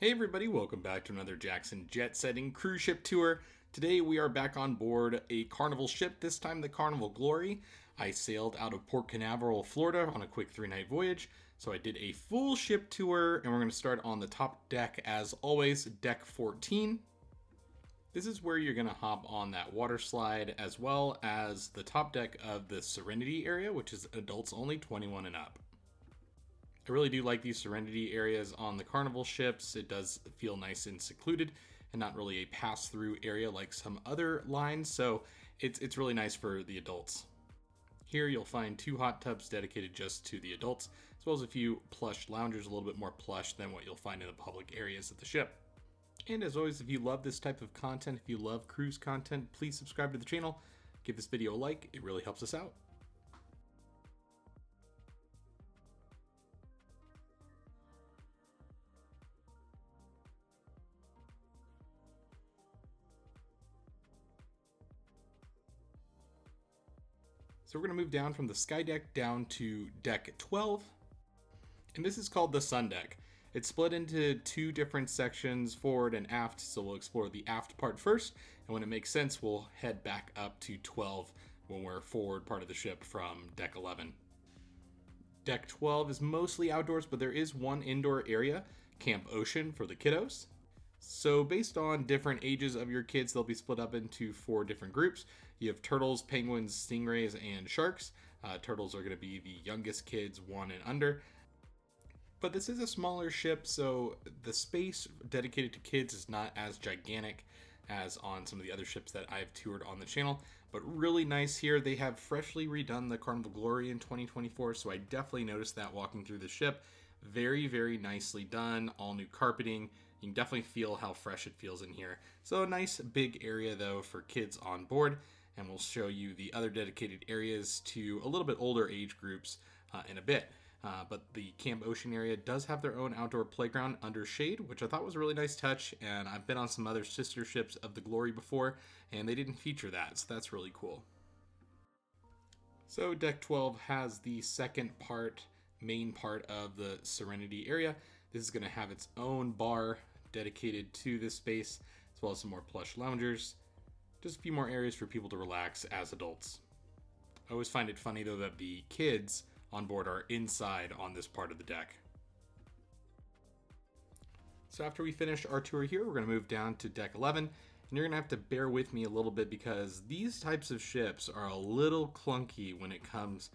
Hey everybody, welcome back to another Jackson Jetsetting cruise ship tour. Today we are back on board a Carnival ship, this time the Carnival Glory. I sailed out of Port Canaveral, Florida on a quick 3-night voyage, so I did a full ship tour and we're going to start on the top deck as always, deck 14. This is where you're going to hop on that water slide as well as the top deck of the Serenity area, which is adults only 21 and up. I really do like these Serenity areas on the Carnival ships. It does feel nice and secluded and not really a pass-through area like some other lines, so it's really nice for the adults. Here you'll find 2 hot tubs dedicated just to the adults, as well as a few plush loungers, a little bit more plush than what you'll find in the public areas of the ship. And as always, if you love this type of content, if you love cruise content, please subscribe to the channel, give this video a like, it really helps us out. So we're going to move down from the sky deck down to deck 12, and this is called the sun deck. It's split into 2 different sections, forward and aft, so we'll explore the aft part first, and when it makes sense, we'll head back up to 12 when we're forward part of the ship from deck 11. Deck 12 is mostly outdoors, but there is one indoor area, Camp Ocean, for the kiddos. So based on different ages of your kids, they'll be split up into 4 different groups. You have turtles, penguins, stingrays, and sharks. Turtles are going to be the youngest kids, 1 and under. But this is a smaller ship, so the space dedicated to kids is not as gigantic as on some of the other ships that I've toured on the channel. But really nice here. They have freshly redone the Carnival Glory in 2024, so I definitely noticed that walking through the ship. Very, very nicely done. All new carpeting. You can definitely feel how fresh it feels in here. So a nice big area though for kids on board, and we'll show you the other dedicated areas to a little bit older age groups in a bit. But the Camp Ocean area does have their own outdoor playground under shade, which I thought was a really nice touch, and I've been on some other sister ships of the Glory before, and they didn't feature that, so that's really cool. So deck 12 has the main part of the Serenity area. This is going to have its own bar dedicated to this space, as well as some more plush loungers. Just a few more areas for people to relax as adults. I always find it funny though that the kids on board are inside on this part of the deck. So after we finish our tour here, we're going to move down to deck 11, and you're going to have to bear with me a little bit because these types of ships are a little clunky when it comes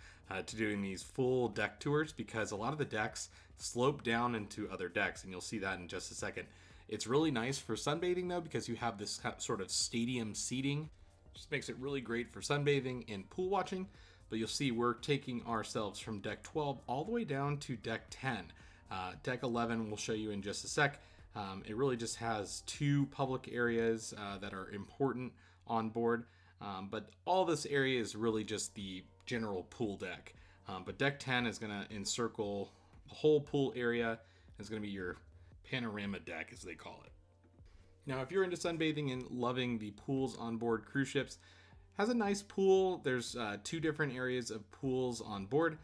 to doing these full deck tours, because a lot of the decks slope down into other decks, and you'll see that in just a second. It's really nice for sunbathing though, because you have this sort of stadium seating. Just makes it really great for sunbathing and pool watching. But you'll see we're taking ourselves from deck 12 all the way down to deck 10. Deck 11 we'll show you in just a sec. It really just has 2 public areas that are important on board. But all this area is really just the general pool deck. But deck 10 is going to encircle the whole pool area. It's going to be your panorama deck, as they call it. Now, if you're into sunbathing and loving the pools on board cruise ships, has a nice pool. There's 2 different areas of pools on board.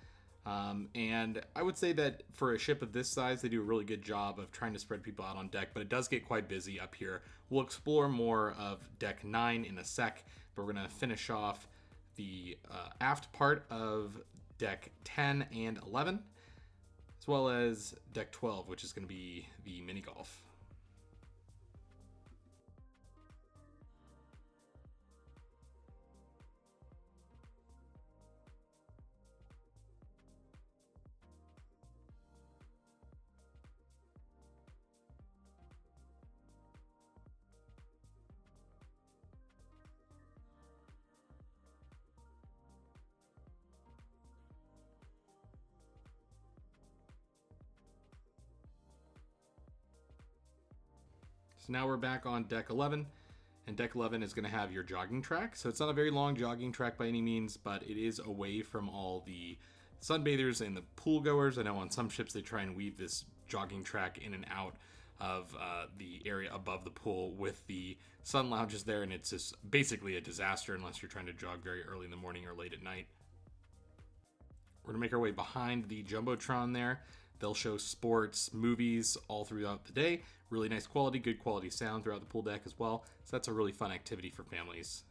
And I would say that for a ship of this size, they do a really good job of trying to spread people out on deck, but it does get quite busy up here. We'll explore more of deck 9 in a sec, but we're going to finish off the aft part of deck 10 and 11, as well as deck 12, which is going to be the mini golf. So now we're back on deck 11, and deck 11 is going to have your jogging track. So it's not a very long jogging track by any means, but it is away from all the sunbathers and the pool goers. I know on some ships they try and weave this jogging track in and out of the area above the pool with the sun lounges there, and it's just basically a disaster unless you're trying to jog very early in the morning or late at night. We're going to make our way behind the Jumbotron there. They'll show sports, movies all throughout the day. Really nice quality, good quality sound throughout the pool deck as well. So that's a really fun activity for families.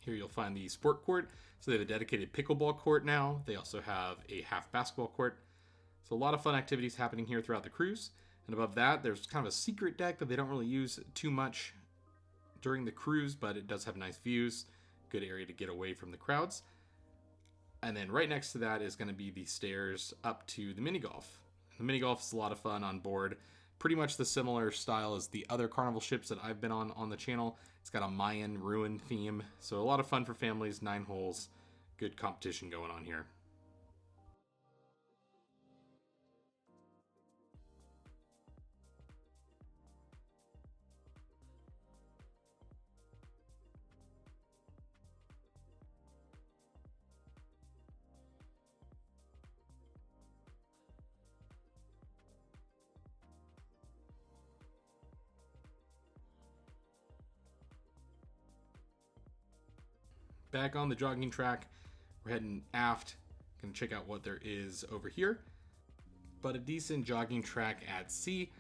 Here you'll find the sport court. So they have a dedicated pickleball court now. They also have a half basketball court. So a lot of fun activities happening here throughout the cruise. And above that, there's kind of a secret deck that they don't really use too much during the cruise, but it does have nice views. Good area to get away from the crowds. And then right next to that is going to be the stairs up to the mini golf. The mini golf is a lot of fun on board. Pretty much the similar style as the other Carnival ships that I've been on the channel. It's got a Mayan ruin theme. So a lot of fun for families, 9 holes. Good competition going on here. Back on the jogging track, we're heading aft. Gonna check out what there is over here. But a decent jogging track at sea.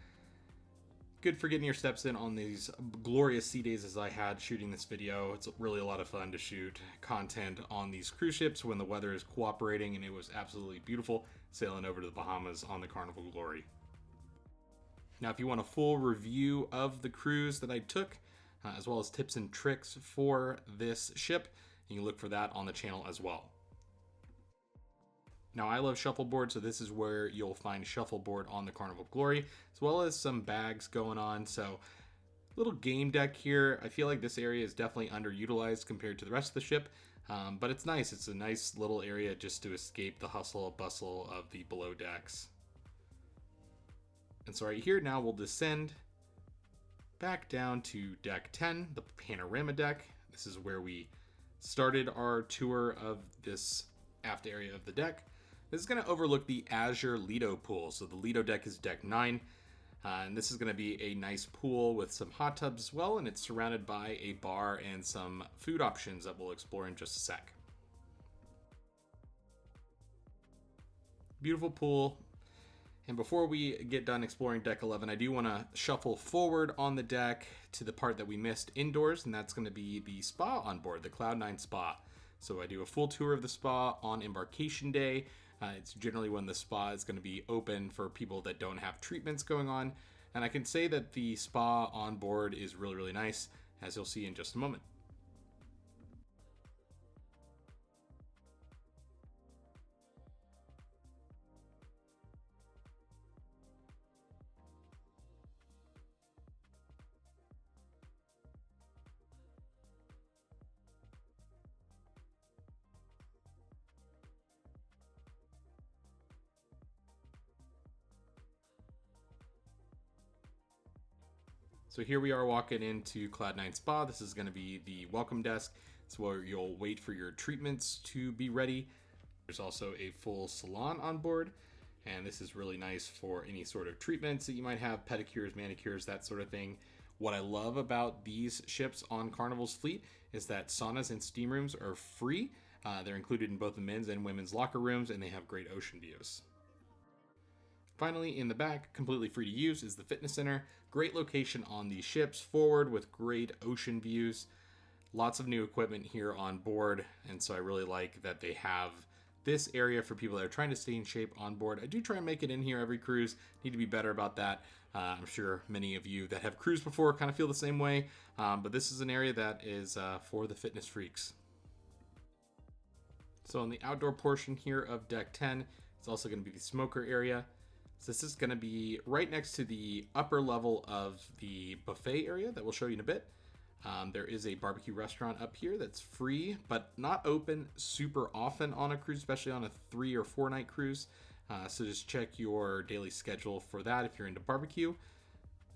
Good for getting your steps in on these glorious sea days as I had shooting this video. It's really a lot of fun to shoot content on these cruise ships when the weather is cooperating, and it was absolutely beautiful sailing over to the Bahamas on the Carnival Glory. Now, if you want a full review of the cruise that I took, as well as tips and tricks for this ship, you can look for that on the channel as well. Now, I love shuffleboard, so this is where you'll find shuffleboard on the Carnival Glory, as well as some bags going on. So, little game deck here. I feel like this area is definitely underutilized compared to the rest of the ship, but it's nice. It's a nice little area just to escape the hustle and bustle of the below decks. And so right here, now we'll descend back down to deck 10, the panorama deck. This is where we started our tour of this aft area of the deck. This is going to overlook the Azure Lido pool. So the Lido deck is deck 9. And this is going to be a nice pool with some hot tubs as well. And it's surrounded by a bar and some food options that we'll explore in just a sec. Beautiful pool. And before we get done exploring deck 11, I do want to shuffle forward on the deck to the part that we missed indoors, and that's going to be the spa on board, the Cloud9 Spa. So I do a full tour of the spa on embarkation day. It's generally when the spa is going to be open for people that don't have treatments going on. And I can say that the spa on board is really, really nice, as you'll see in just a moment. So here we are walking into Cloud9 Spa. This is going to be the welcome desk. It's where you'll wait for your treatments to be ready. There's also a full salon on board, and this is really nice for any sort of treatments that you might have, pedicures, manicures, that sort of thing. What I love about these ships on Carnival's fleet is that saunas and steam rooms are free. They're included in both the men's and women's locker rooms, and they have great ocean views. Finally, in the back, completely free to use, is the fitness center. Great location on these ships, forward with great ocean views. Lots of new equipment here on board, and so I really like that they have this area for people that are trying to stay in shape on board. I do try and make it in here every cruise. Need to be better about that. I'm sure many of you that have cruised before kind of feel the same way, but this is an area that is for the fitness freaks. So in the outdoor portion here of deck 10, it's also going to be the smoker area. So this is going to be right next to the upper level of the buffet area that we'll show you in a bit. There is a barbecue restaurant up here that's free, but not open super often on a cruise, especially on a 3 or 4 night cruise. So just check your daily schedule for that if you're into barbecue.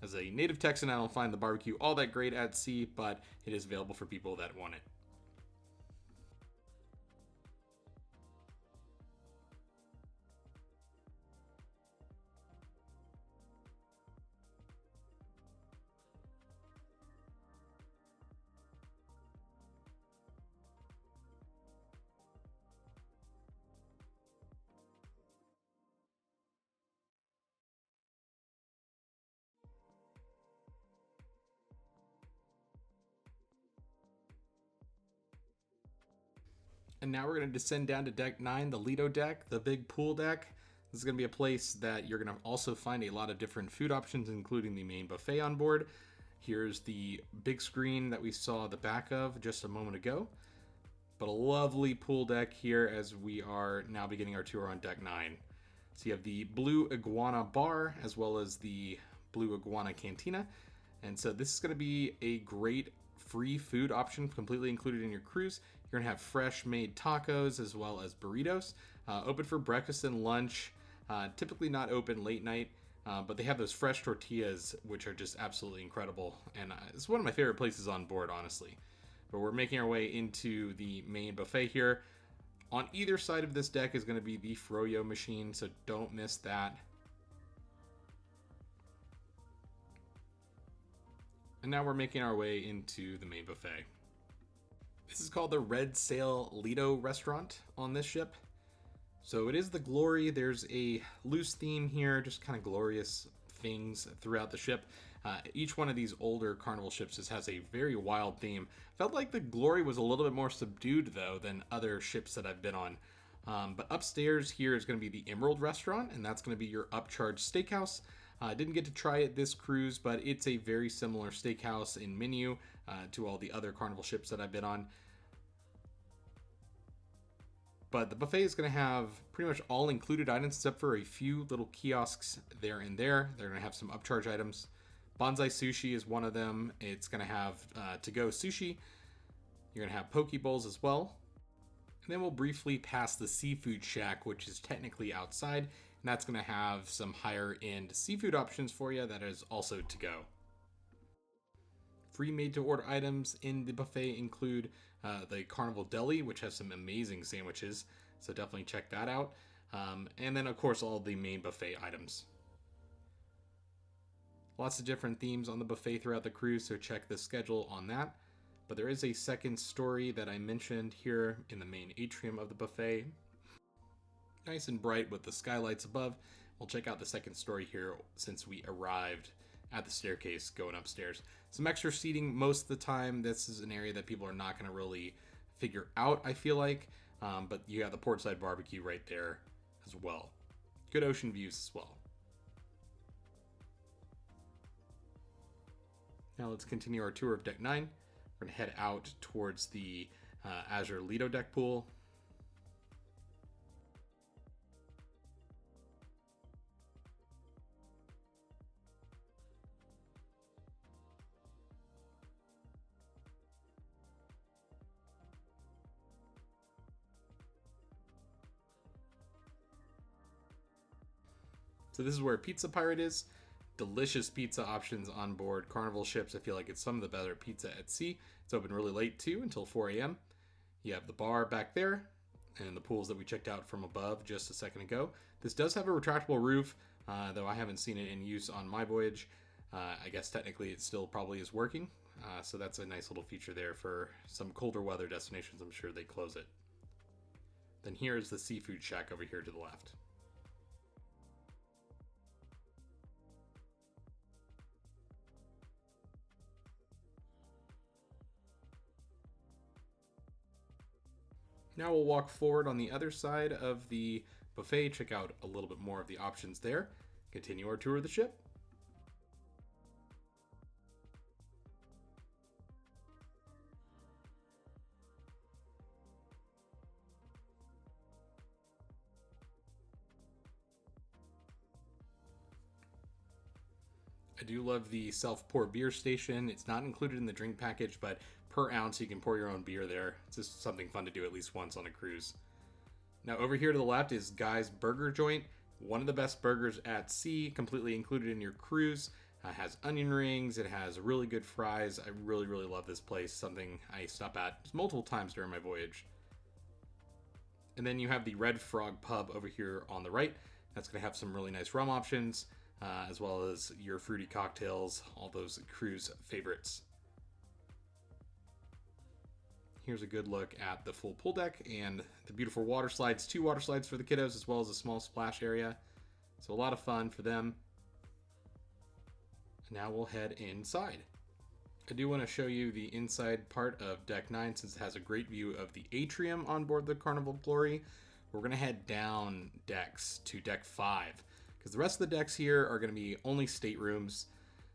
As a native Texan, I don't find the barbecue all that great at sea, but it is available for people that want it. And now we're going to descend down to deck 9, the Lido deck, the big pool deck. This is going to be a place that you're going to also find a lot of different food options, including the main buffet on board. Here's the big screen that we saw the back of just a moment ago. But a lovely pool deck here as we are now beginning our tour on deck 9. So you have the Blue Iguana bar as well as the Blue Iguana cantina. And so this is going to be a great free food option completely included in your cruise. You're going to have fresh made tacos as well as burritos. Open for breakfast and lunch. Typically not open late night. But they have those fresh tortillas, which are just absolutely incredible. And it's one of my favorite places on board, honestly. But we're making our way into the main buffet here. On either side of this deck is going to be the froyo machine, so don't miss that. And now we're making our way into the main buffet. This is called the Red Sail Lido restaurant on this ship. So it is the Glory. There's a loose theme here, just kind of glorious things throughout the ship. Each one of these older Carnival ships just has a very wild theme. Felt like the Glory was a little bit more subdued, though, than other ships that I've been on. But upstairs here is going to be the Emerald Restaurant, and that's going to be your upcharge steakhouse. I didn't get to try it this cruise, but it's a very similar steakhouse in menu to all the other Carnival ships that I've been on. But the buffet is going to have pretty much all included items except for a few little kiosks there and there. They're going to have some upcharge items. Bonsai Sushi is one of them. It's going to have to-go sushi. You're going to have poke bowls as well. And then we'll briefly pass the Seafood Shack, which is technically outside. And that's going to have some higher-end seafood options for you that is also to go. Free made-to-order items in the buffet include the Carnival Deli, which has some amazing sandwiches. So definitely check that out. And then, of course, all the main buffet items. Lots of different themes on the buffet throughout the cruise, so check the schedule on that. But there is a second story that I mentioned here in the main atrium of the buffet. Nice and bright with the skylights above. We'll check out the second story here since we arrived at the staircase going upstairs. Some extra seating most of the time. This is an area that people are not going to really figure out, I feel like. But you got the portside barbecue right there as well. Good ocean views as well. Now let's continue our tour of deck 9. We're going to head out towards the Azure Lido deck pool. So this is where Pizza Pirate is. Delicious pizza options on board Carnival ships. I feel like it's some of the better pizza at sea. It's open really late too, until 4 a.m. You have the bar back there and the pools that we checked out from above just a second ago. This does have a retractable roof, though I haven't seen it in use on my voyage. I guess technically it still probably is working. So that's a nice little feature there for some colder weather destinations. I'm sure they close it. Then here's the Seafood Shack over here to the left. Now we'll walk forward on the other side of the buffet, check out a little bit more of the options there, continue our tour of the ship. I do love the self-pour beer station. It's not included in the drink package, but per ounce you can pour your own beer there. It's just something fun to do at least once on a cruise. Now over here to the left is Guy's Burger Joint. One of the best burgers at sea, completely included in your cruise. Has onion rings, it has really good fries. I really, really love this place. Something I stop at multiple times during my voyage. And then you have the Red Frog Pub over here on the right. That's going to have some really nice rum options. As well as your fruity cocktails, all those cruise favorites. Here's a good look at the full pool deck and the beautiful water slides. 2 water slides for the kiddos as well as a small splash area. So a lot of fun for them. Now we'll head inside. I do want to show you the inside part of Deck 9 since it has a great view of the atrium on board the Carnival Glory. We're going to head down decks to Deck 5 because the rest of the decks here are going to be only staterooms.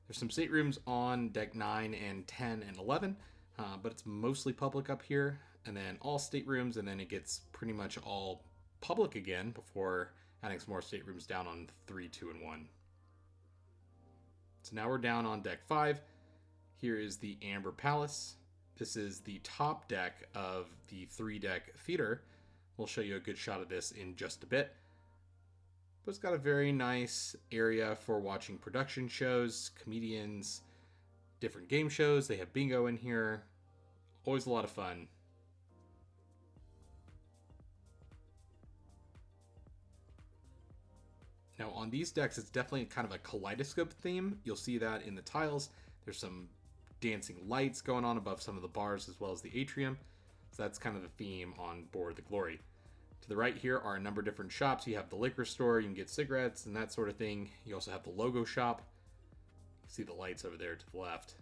There's some staterooms on Deck 9 and 10 and 11, but it's mostly public up here, and then all staterooms, and then it gets pretty much all public again before adding some more staterooms down on 3, 2, and 1. So now we're down on Deck 5. Here is the Amber Palace. This is the top deck of the 3-deck theater. We'll show you a good shot of this in just a bit. But it's got a very nice area for watching production shows, comedians, different game shows. They have bingo in here. Always a lot of fun. Now on these decks, it's definitely kind of a kaleidoscope theme. You'll see that in the tiles. There's some dancing lights going on above some of the bars as well as the atrium. So that's kind of the theme on board the Glory. To the right here are a number of different shops. You have the liquor store, you can get cigarettes and that sort of thing. You also have the logo shop. You see the lights over there to the left.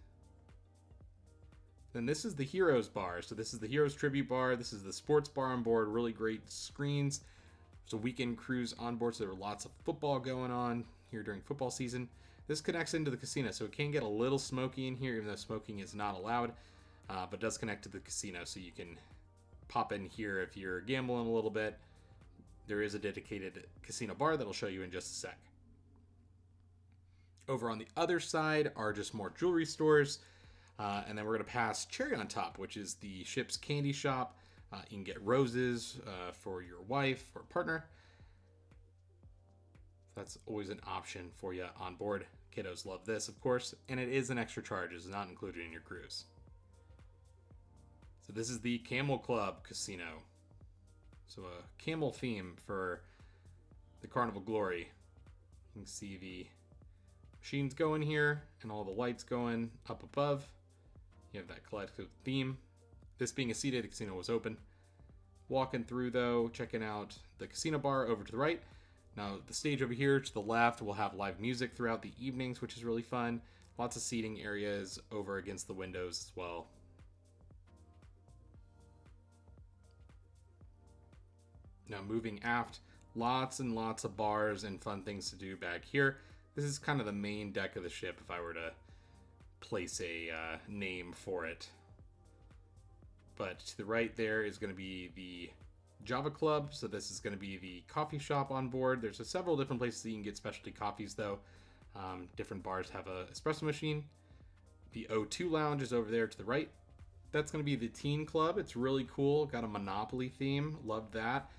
Then this is the Heroes bar. So this is the Heroes tribute bar. This is the sports bar on board. Really great screens. There's a weekend cruise on board, so there are lots of football going on here during football season. This connects into the casino, so it can get a little smoky in here, even though smoking is not allowed, but does connect to the casino, so you can pop in here if you're gambling a little bit. There is a dedicated casino bar that I'll show you in just a sec. Over on the other side are just more jewelry stores, and then we're going to pass Cherry on Top, which is the ship's candy shop. You can get roses for your wife or partner. That's always an option for you on board. Kiddos love this, of course, and it is an extra charge. It's not included in your cruise. So this is the Camel Club Casino. So a camel theme for the Carnival Glory. You can see the machines going here and all the lights going up above. You have that kaleidoscope theme. This being a seated casino was open. Walking through though, checking out the casino bar over to the right. Now the stage over here to the left will have live music throughout the evenings, which is really fun. Lots of seating areas over against the windows as well. Now moving aft, lots and lots of bars and fun things to do back here. This is kind of the main deck of the ship if I were to place a name for it. But to the right there is going to be the Java Club. So this is going to be the coffee shop on board. There's several different places that you can get specialty coffees though. Different bars have a espresso machine. The O2 Lounge is over there to the right. That's going to be the Teen Club. It's really cool. Got a Monopoly theme. Love that.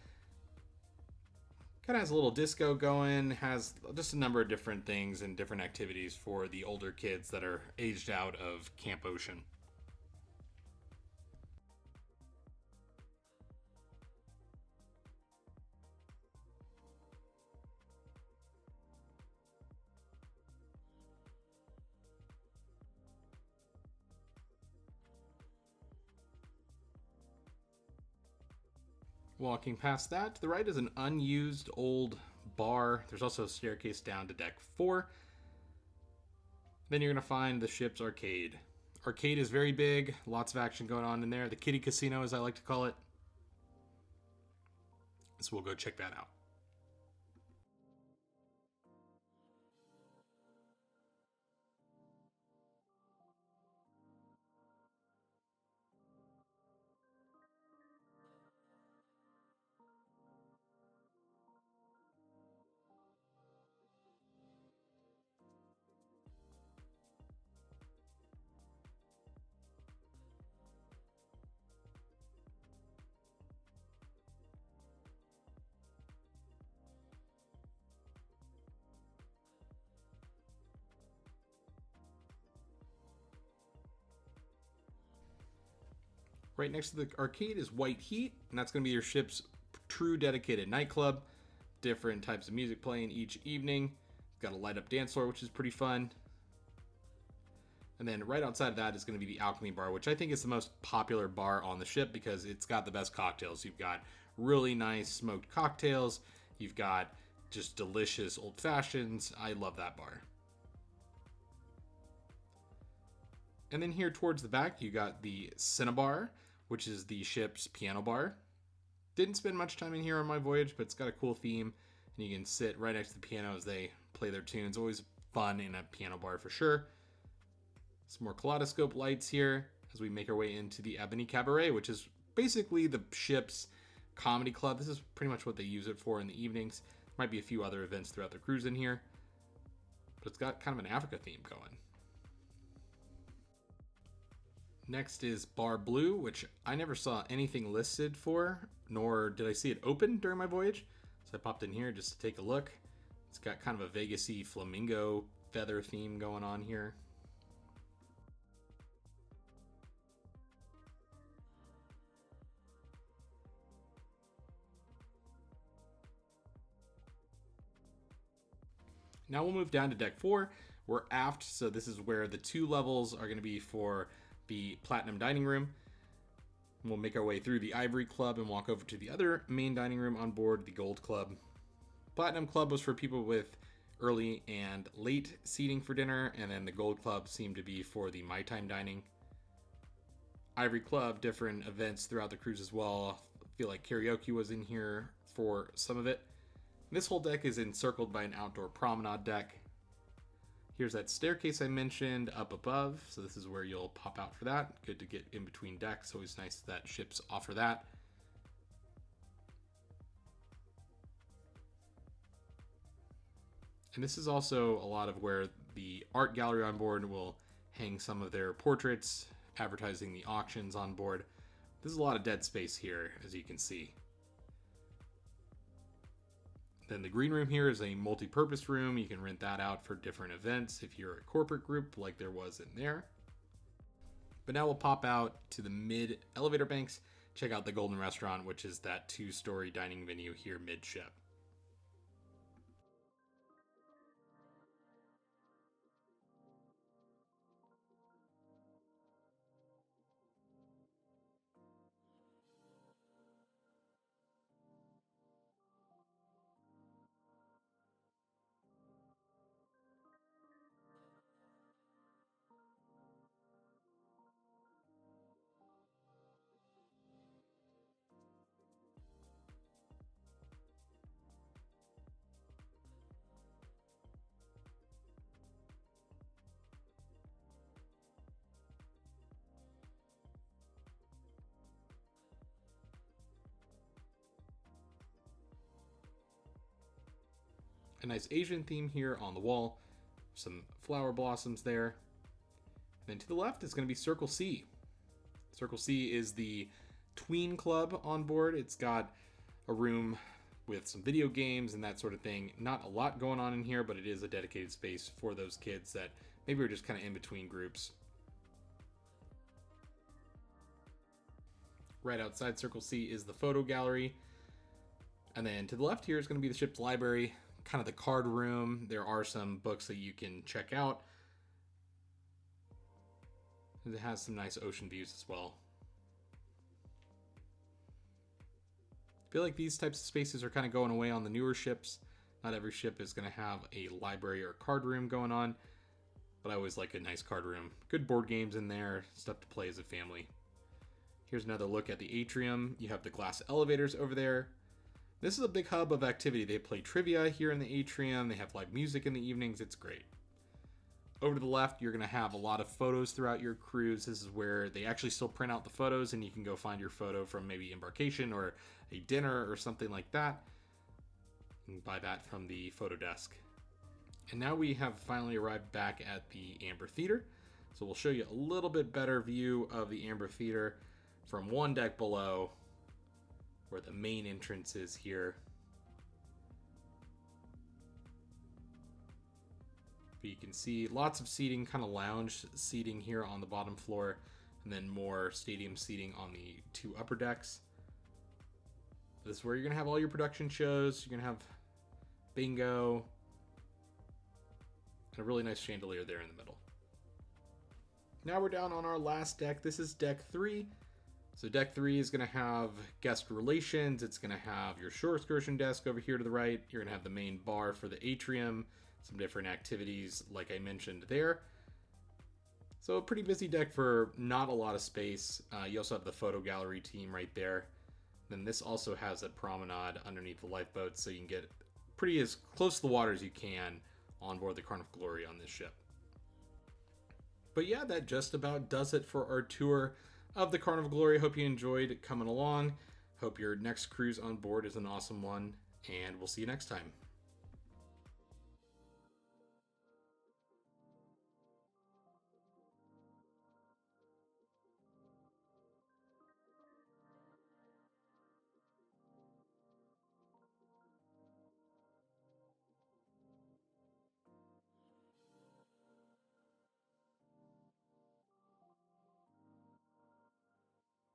Kind of has a little disco going. Has just a number of different things and different activities for the older kids that are aged out of Camp Ocean. Walking past that, to the right is an unused old bar. There's also a staircase down to deck 4. Then you're going to find the ship's arcade. Arcade is very big, lots of action going on in there. The kiddie casino, as I like to call it. So we'll go check that out. Right next to the arcade is White Heat, and that's going to be your ship's true dedicated nightclub. Different types of music playing each evening. Got a light up dance floor, which is pretty fun. And then right outside of that is going to be the Alchemy Bar, which I think is the most popular bar on the ship because it's got the best cocktails. You've got really nice smoked cocktails. You've got just delicious old fashions. I love that bar. And then here towards the back, you got the Cinnabar, which is the ship's piano bar. Didn't spend much time in here on my voyage, but it's got a cool theme, and you can sit right next to the piano as they play their tunes. Always fun in a piano bar for sure. Some more kaleidoscope lights here as we make our way into the Ebony Cabaret, which is basically the ship's comedy club. This is pretty much what they use it for in the evenings. Might be a few other events throughout the cruise in here, but it's got kind of an Africa theme going. Next is Bar Blue, which I never saw anything listed for, nor did I see it open during my voyage. So I popped in here just to take a look. It's got kind of a Vegas-y flamingo feather theme going on here. Now we'll move down to deck 4. We're aft, so this is where the 2 levels are going to be for the Platinum Dining Room. We'll make our way through the Ivory Club and walk over to the other main dining room on board, the Gold Club. Platinum Club was for people with early and late seating for dinner, and then the Gold Club seemed to be for the My Time dining. Ivory Club, different events throughout the cruise as well. I feel like karaoke was in here for some of it. This whole deck is encircled by an outdoor promenade deck. Here's that staircase I mentioned up above, so this is where you'll pop out for that. Good to get in between decks, always nice that ships offer that. And this is also a lot of where the art gallery on board will hang some of their portraits, advertising the auctions on board. There's a lot of dead space here, as you can see. Then the green room here is a multi-purpose room. You can rent that out for different events if you're a corporate group like there was in there. But now we'll pop out to the mid elevator banks, check out the Golden Restaurant, which is that 2-story dining venue here midship. A nice Asian theme here on the wall. Some flower blossoms there. And then to the left is going to be Circle C. Circle C is the tween club on board. It's got a room with some video games and that sort of thing. Not a lot going on in here, but it is a dedicated space for those kids that maybe are just kind of in between groups. Right outside Circle C is the photo gallery. And then to the left here is going to be the ship's library, kind of the card room. There are some books that you can check out. And it has some nice ocean views as well. I feel like these types of spaces are kind of going away on the newer ships. Not every ship is going to have a library or card room going on, but I always like a nice card room. Good board games in there, stuff to play as a family. Here's another look at the atrium. You have the glass elevators over there. This is a big hub of activity. They play trivia here in the atrium. They have live music in the evenings. It's great. Over to the left, you're going to have a lot of photos throughout your cruise. This is where they actually still print out the photos, and you can go find your photo from maybe embarkation or a dinner or something like that. You can buy that from the photo desk. And now we have finally arrived back at the Amber Theater. So we'll show you a little bit better view of the Amber Theater from one deck below, where the main entrance is here. But you can see lots of seating, kind of lounge seating here on the bottom floor, and then more stadium seating on the 2 upper decks. This is where you're going to have all your production shows. You're going to have bingo, and a really nice chandelier there in the middle. Now we're down on our last deck. This is deck 3. So deck 3 is going to have guest relations. It's going to have your shore excursion desk over here to the right. You're going to have the main bar for the atrium, some different activities like I mentioned there. So a pretty busy deck for not a lot of space. You also have the photo gallery team right there. Then this also has a promenade underneath the lifeboat, so you can get pretty as close to the water as you can on board the Carnival Glory on this ship. But yeah, that just about does it for our tour of the Carnival Glory. Hope you enjoyed coming along. Hope your next cruise on board is an awesome one, and we'll see you next time.